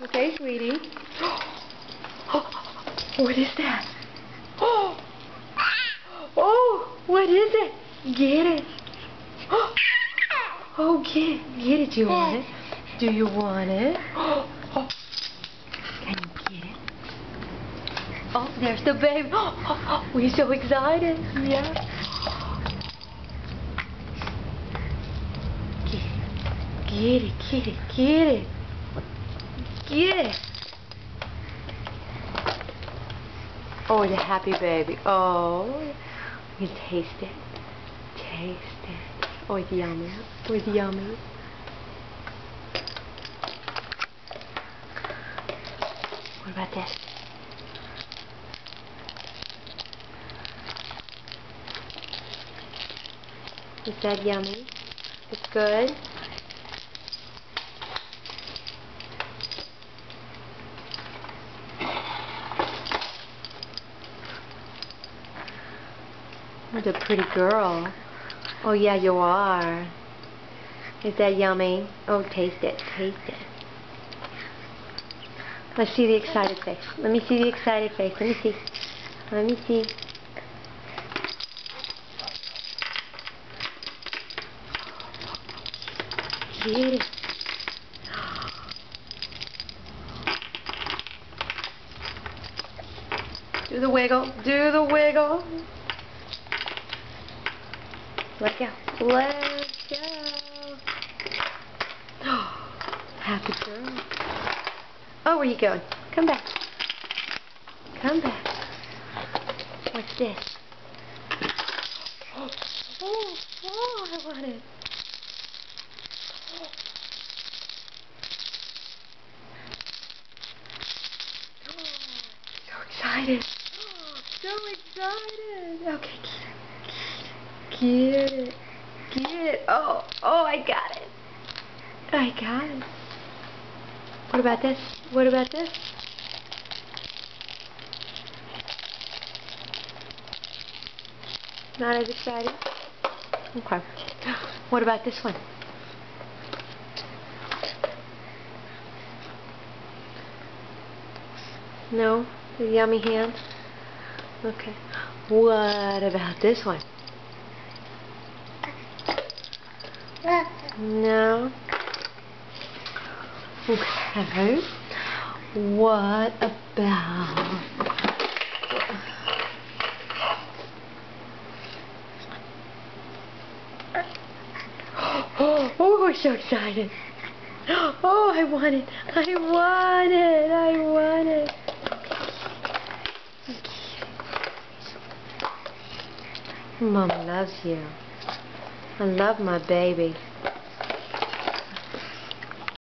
Okay, sweetie. What is that? Oh, what is it? Get it. Oh, get it. Get it. Do you want it? Do you want it? Can you get it? Oh, there's the baby. Oh, we're so excited. Yeah. Get it. Get it. Get it. Get it. Oh, the happy baby. Oh, you taste it. Taste it. Oh, it's yummy. Oh, it's yummy. What about this? Is that yummy? It's good? What a pretty girl. Oh yeah, you are. Is that yummy? Oh, taste it. Taste it. Let's see the excited face. Let me see the excited face. Let me see. Let me see. Get it. Do the wiggle. Do the wiggle. Let go. Let go. Happy girl. Oh, where you going? Come back. Come back. What's this? Oh, I want it. So excited. So excited. Okay, get it. Get it. Oh, I got it. I got it. What about this? What about this? Not as excited? Okay. What about this one? No? The yummy hands? Okay. What about this one? No? Okay. What about... Oh, we're so excited. Oh, I want it. I want it. I want it. Mom loves you. I love my baby.